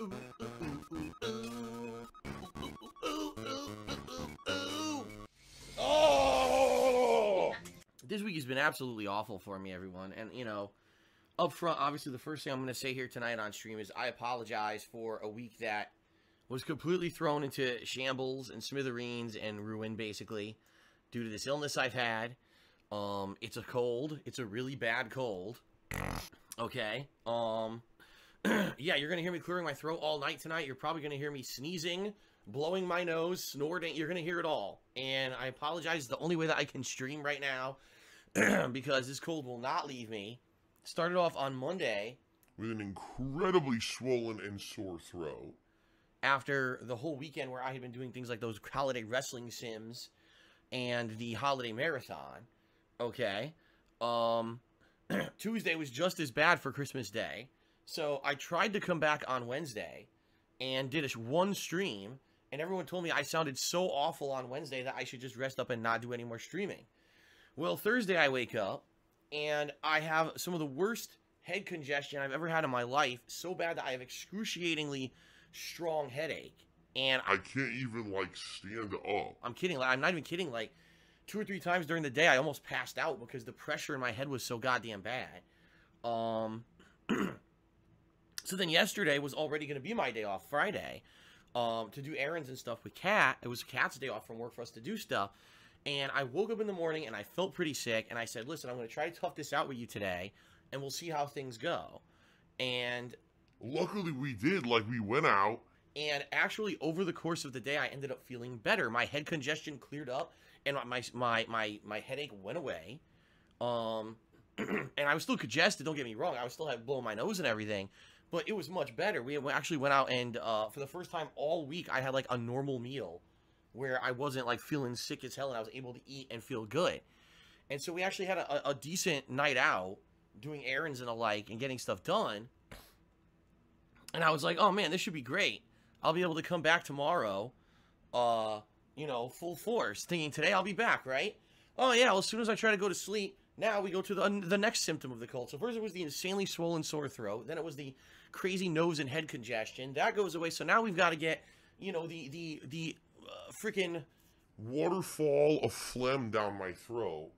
Oh! This week has been absolutely awful for me, everyone. And, you know, up front, obviously, the first thing I'm going to say here tonight on stream is I apologize for a week that was completely thrown into shambles and smithereens and ruin, basically, due to this illness I've had. It's a cold. It's a really bad cold. Okay. Yeah, you're going to hear me clearing my throat all night tonight. You're probably going to hear me sneezing, blowing my nose, snorting. You're going to hear it all. And I apologize. The only way that I can stream right now, because this cold will not leave me. Started off on Monday with an incredibly swollen and sore throat. After the whole weekend where I had been doing things like those holiday wrestling sims and the holiday marathon. Okay. Tuesday was just as bad for Christmas Day. So I tried to come back on Wednesday and did one stream, and everyone told me I sounded so awful on Wednesday that I should just rest up and not do any more streaming. Well, Thursday I wake up, and I have some of the worst head congestion I've ever had in my life, so bad that I have excruciatingly strong headache. And I can't even, like, stand up. I'm kidding. I'm not even kidding. Like, 2 or 3 times during the day, I almost passed out because the pressure in my head was so goddamn bad. So then yesterday was already going to be my day off, Friday, to do errands and stuff with Kat. It was Kat's day off from work for us to do stuff. And I woke up in the morning and I felt pretty sick. And I said, listen, I'm going to try to tough this out with you today. And we'll see how things go. And luckily we did. Like, we went out. And actually, over the course of the day, I ended up feeling better. My head congestion cleared up. And my headache went away. And I was still congested, don't get me wrong. I was still blowing my nose and everything. But it was much better. We actually went out and for the first time all week, I had like a normal meal where I wasn't like feeling sick as hell and I was able to eat and feel good. And so we actually had a decent night out doing errands and the like and getting stuff done. And I was like, oh man, this should be great. I'll be able to come back tomorrow, you know, full force, thinking today I'll be back, right? Oh yeah, well, as soon as I try to go to sleep, now we go to the next symptom of the cold. So first it was the insanely swollen sore throat. Then it was the crazy nose and head congestion. That goes away. So now we've got to get, you know, the freaking waterfall of phlegm down my throat.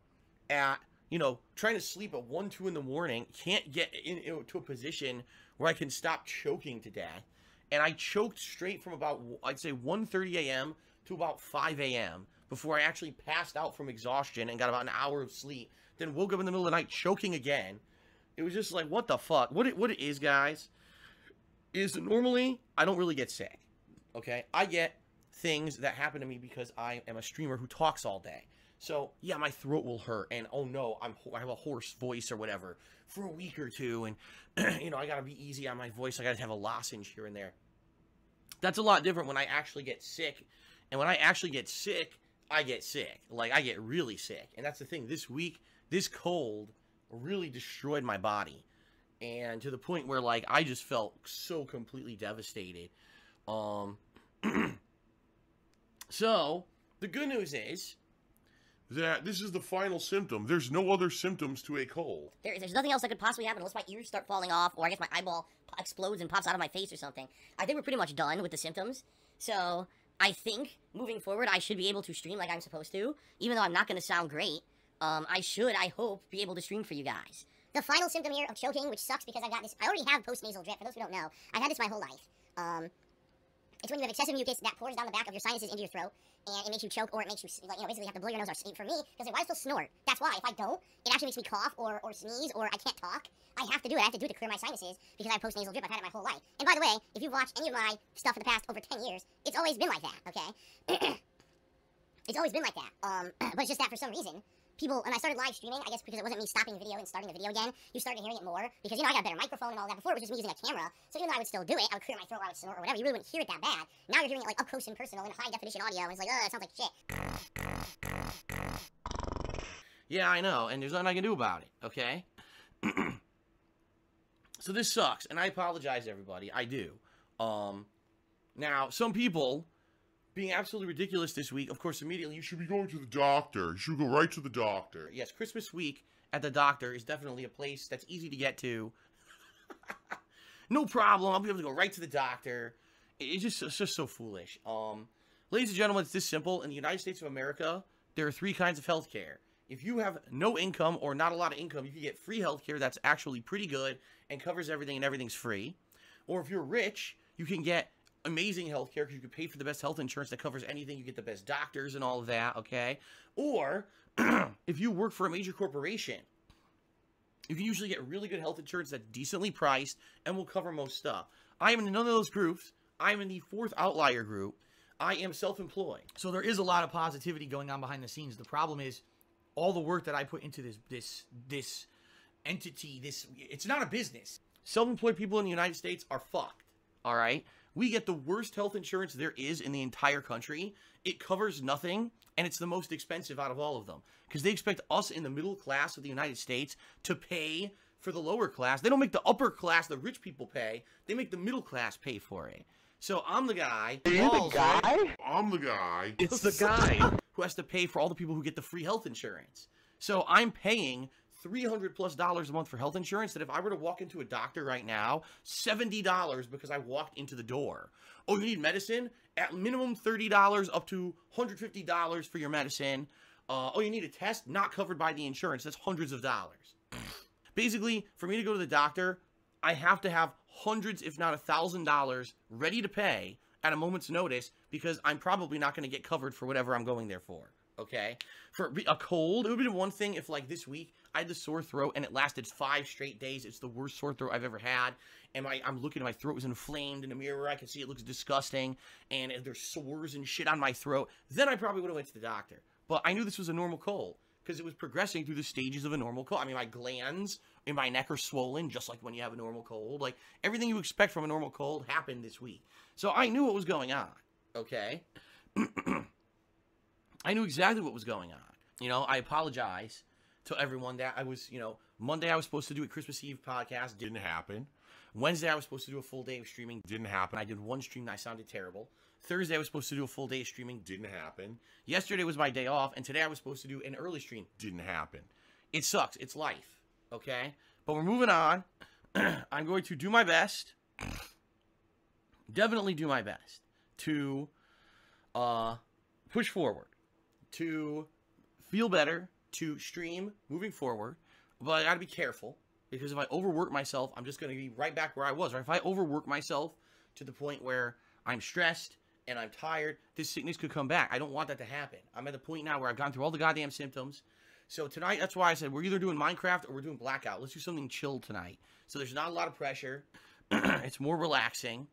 At, you know, trying to sleep at 1, 2 in the morning. Can't get into a position where I can stop choking to death. And I choked straight from about, I'd say 1:30 a.m. to about 5 a.m. before I actually passed out from exhaustion and got about an hour of sleep. Then woke up in the middle of the night choking again. It was just like, what the fuck? What it is, guys, is normally I don't really get sick. Okay? I get things that happen to me because I am a streamer who talks all day. So, yeah, my throat will hurt, and oh no, I have a hoarse voice or whatever for a week or two, and, you know, I gotta be easy on my voice. I gotta have a lozenge here and there. That's a lot different when I actually get sick, and when I actually get sick, I get sick. Like, I get really sick, and that's the thing. This week, this cold really destroyed my body, and to the point where, like, I just felt so completely devastated. So, the good news is that this is the final symptom. There's no other symptoms to a cold. There's nothing else that could possibly happen unless my ears start falling off, or I guess my eyeball explodes and pops out of my face or something. I think we're pretty much done with the symptoms. So, I think, moving forward, I should be able to stream like I'm supposed to. Even though I'm not going to sound great, I hope, be able to stream for you guys. The final symptom here of choking, which sucks because I've got this, I already have post-nasal drip, for those who don't know. I've had this my whole life. It's when you have excessive mucus that pours down the back of your sinuses into your throat, and it makes you choke, or it makes you, like, you know, basically have to blow your nose. Or for me, because why I still snort. That's why, if I don't, it actually makes me cough, or sneeze, or I can't talk. I have to do it. I have to do it to clear my sinuses, because I have post-nasal drip. I've had it my whole life. And by the way, if you've watched any of my stuff for the past over 10 years, it's always been like that, okay? It's always been like that. But it's just that for some reason, people, and I started live streaming, I guess because it wasn't me stopping the video and starting the video again, you started hearing it more, because, you know, I got a better microphone and all that. Before, it was just me using a camera, so even though I would still do it, I would clear my throat or I would snort or whatever, you really wouldn't hear it that bad. Now you're hearing it, like, up close and personal in high-definition audio, and it's like, oh, it sounds like shit. Yeah, I know, and there's nothing I can do about it, okay? So this sucks, and I apologize, everybody. I do. Now, some people being absolutely ridiculous this week, of course, immediately, You should be going to the doctor. You should go right to the doctor. yes, Christmas week at the doctor is definitely a place that's easy to get to. no problem. I'll be able to go right to the doctor. It's just so foolish. Ladies and gentlemen, it's this simple. In the United States of America, there are 3 kinds of healthcare. If you have no income or not a lot of income, you can get free healthcare that's actually pretty good and covers everything and everything's free. Or if you're rich, you can get amazing healthcare because you can pay for the best health insurance that covers anything. You get the best doctors and all of that, okay? Or if you work for a major corporation, you can usually get really good health insurance that's decently priced and will cover most stuff. I am in none of those groups. I am in the 4th outlier group. I am self-employed. So there is a lot of positivity going on behind the scenes. The problem is all the work that I put into this entity, it's not a business. Self-employed people in the United States are fucked, all right? We get the worst health insurance there is in the entire country. It covers nothing, and it's the most expensive out of all of them because they expect us in the middle class of the United States to pay for the lower class. They don't make the upper class, the rich people, pay. They make the middle class pay for it. So I'm the guy. Are you the guy? I'm the guy. It's the guy who has to pay for all the people who get the free health insurance. So I'm paying $300+ a month for health insurance that if I were to walk into a doctor right now, $70 because I walked into the door. Oh, you need medicine? At minimum $30 up to $150 for your medicine. Oh, you need a test? Not covered by the insurance. That's hundreds of dollars. Basically, for me to go to the doctor, I have to have hundreds, if not $1,000 ready to pay at a moment's notice because I'm probably not going to get covered for whatever I'm going there for. Okay? For a cold, it would be the one thing if, like, this week I had the sore throat and it lasted 5 straight days. It's the worst sore throat I've ever had. And I'm looking at my throat was inflamed in the mirror. I can see it looks disgusting. And there's sores and shit on my throat. Then I probably would have went to the doctor. But I knew this was a normal cold because it was progressing through the stages of a normal cold. I mean, my glands in my neck are swollen just like when you have a normal cold. Like, everything you expect from a normal cold happened this week. So I knew what was going on. Okay? I knew exactly what was going on. You know, I apologize to everyone that I was, you know, Monday I was supposed to do a Christmas Eve podcast. Didn't happen. Wednesday I was supposed to do a full day of streaming. Didn't happen. I did one stream that I sounded terrible. Thursday I was supposed to do a full day of streaming. Didn't happen. Yesterday was my day off, and today I was supposed to do an early stream. Didn't happen. It sucks. It's life. Okay? But we're moving on. I'm going to do my best. Definitely do my best to push forward, to feel better, to stream moving forward. But I got to be careful because if I overwork myself, I'm just going to be right back where I was. Or if I overwork myself to the point where I'm stressed and I'm tired, this sickness could come back. I don't want that to happen. I'm at the point now where I've gone through all the goddamn symptoms. So tonight, that's why I said we're either doing Minecraft or we're doing Blackout. Let's do something chill tonight. So there's not a lot of pressure. It's more relaxing.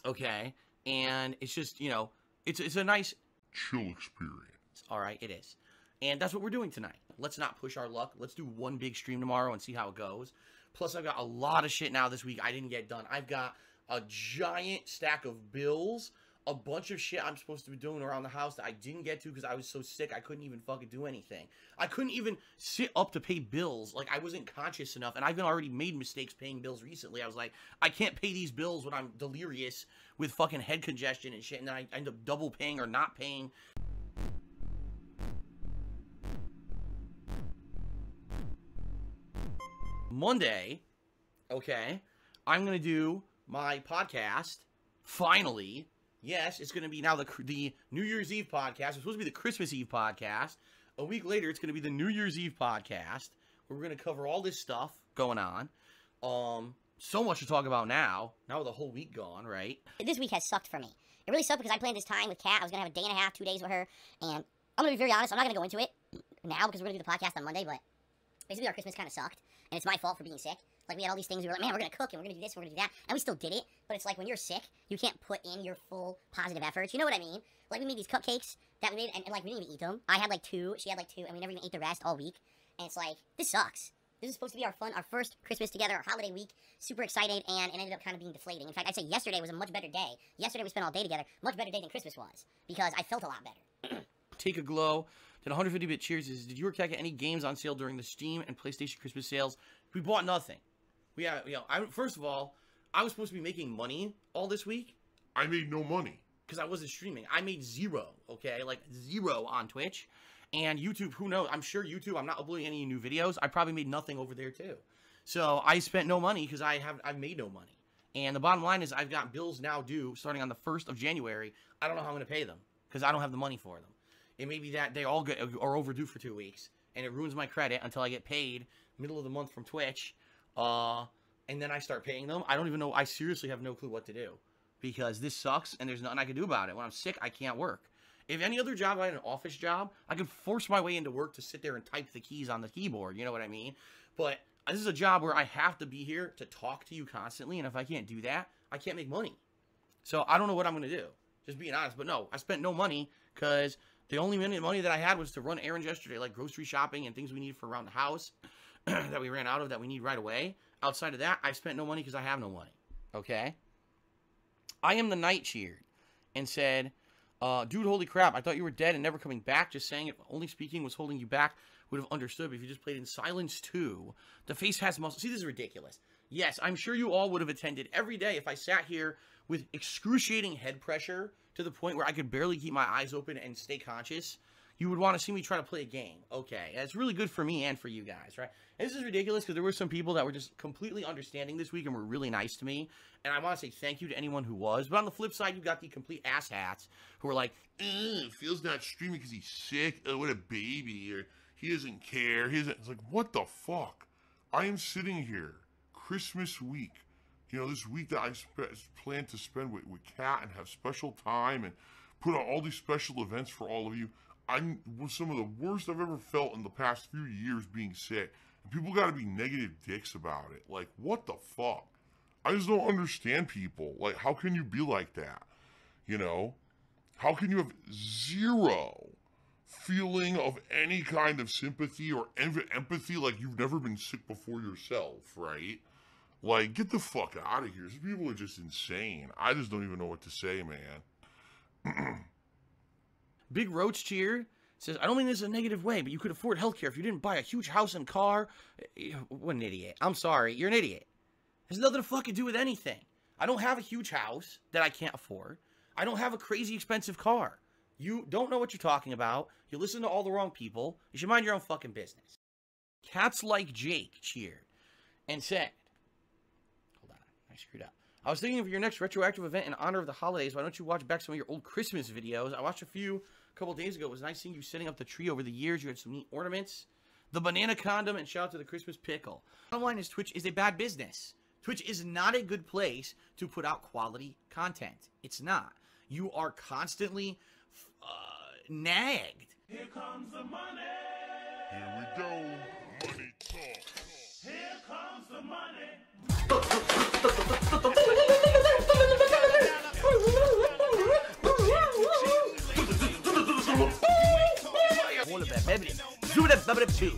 Okay? And it's just, you know, it's a nice chill experience. All right, it is. And that's what we're doing tonight. Let's not push our luck. Let's do one big stream tomorrow and see how it goes. Plus, I've got a lot of shit now this week I didn't get done. I've got a giant stack of bills, a bunch of shit I'm supposed to be doing around the house that I didn't get to because I was so sick I couldn't even fucking do anything. I couldn't even sit up to pay bills. Like, I wasn't conscious enough, and I've already made mistakes paying bills recently. I was like, I can't pay these bills when I'm delirious with fucking head congestion and shit, and then I end up double paying or not paying. Monday, okay, I'm going to do my podcast, finally. Yes, it's going to be now the New Year's Eve podcast. It's supposed to be the Christmas Eve podcast. A week later, it's going to be the New Year's Eve podcast, where we're going to cover all this stuff going on. So much to talk about now with the whole week gone, right? This week has sucked for me. It really sucked because I planned this time with Kat. I was going to have a day and a half, 2 days with her, and I'm going to be very honest, I'm not going to go into it now because we're going to do the podcast on Monday, but basically our Christmas kind of sucked, and it's my fault for being sick. Like, we had all these things, we were like, man, we're going to cook, and we're going to do this, and we're going to do that, and we still did it, but it's like, when you're sick, you can't put in your full positive efforts, you know what I mean? Like, we made these cupcakes that we made, and like, we didn't even eat them. I had like 2, she had like 2, and we never even ate the rest all week, and it's like, this sucks. This is supposed to be our first Christmas together, our holiday week, super excited, and it ended up kind of being deflating. In fact, I'd say yesterday was a much better day. Yesterday we spent all day together, much better day than Christmas was, because I felt a lot better. Take a Glow did 150-bit cheers. Did you or Kat get any games on sale during the Steam and PlayStation Christmas sales? We bought nothing. We have, you know, first of all, I was supposed to be making money all this week. I made no money. Because I wasn't streaming. I made zero, okay? Like, zero on Twitch. And YouTube, who knows? I'm sure YouTube, I'm not uploading any new videos. I probably made nothing over there, too. So I spent no money because I've made no money. And the bottom line is I've got bills now due starting on the 1st of January. I don't know how I'm going to pay them because I don't have the money for them. It may be that they all are overdue for 2 weeks, and it ruins my credit until I get paid middle of the month from Twitch, and then I start paying them. I don't even know. I seriously have no clue what to do because this sucks, and there's nothing I can do about it. When I'm sick, I can't work. If any other job, I had an office job, I could force my way into work to sit there and type the keys on the keyboard. You know what I mean? But this is a job where I have to be here to talk to you constantly, and if I can't do that, I can't make money. So I don't know what I'm going to do. Just being honest. But no, I spent no money because the only money that I had was to run errands yesterday, like grocery shopping and things we need for around the house that we ran out of that we need right away. Outside of that, I spent no money because I have no money. Okay? I am the Night cheered and said, dude, holy crap, I thought you were dead and never coming back. Just saying if only speaking was holding you back, would have understood. But if you just played in silence too, the face has muscle. See, this is ridiculous. Yes, I'm sure you all would have attended every day if I sat here with excruciating head pressure to the point where I could barely keep my eyes open and stay conscious. You would want to see me try to play a game. Okay, that's really good for me and for you guys, right? And this is ridiculous because there were some people that were just completely understanding this week and were really nice to me. And I want to say thank you to anyone who was. But on the flip side, you got the complete asshats who were like, Phil's not streaming because he's sick. Oh, what a baby. Or he doesn't care. It's like, what the fuck? I am sitting here Christmas week. You know, this week that I plan to spend with Kat and have special time and put on all these special events for all of you. I'm some of the worst I've ever felt in the past few years being sick. And people got to be negative dicks about it. Like, what the fuck? I just don't understand people. Like, how can you be like that? You know? How can you have zero feeling of any kind of sympathy or empathy like you've never been sick before yourself, right? Like, get the fuck out of here. These people are just insane. I just don't even know what to say, man. Big Roach cheer says, I don't mean this in a negative way, but you could afford healthcare if you didn't buy a huge house and car. What an idiot. I'm sorry. You're an idiot. It has nothing to fucking do with anything. I don't have a huge house that I can't afford. I don't have a crazy expensive car. You don't know what you're talking about. You listen to all the wrong people. You should mind your own fucking business. Cats Like Jake cheered and said, hold on, I screwed up. I was thinking of your next retroactive event in honor of the holidays. Why don't you watch back some of your old Christmas videos? I watched a few a couple days ago. It was nice seeing you setting up the tree over the years. You had some neat ornaments. The banana condom, and shout out to the Christmas pickle. Bottom line is Twitch is a bad business. Twitch is not a good place to put out quality content. It's not. You are constantly nagged. Here comes the money. Here we go. Money talk. Here comes the money. All of that, baby. Do that, baby, too.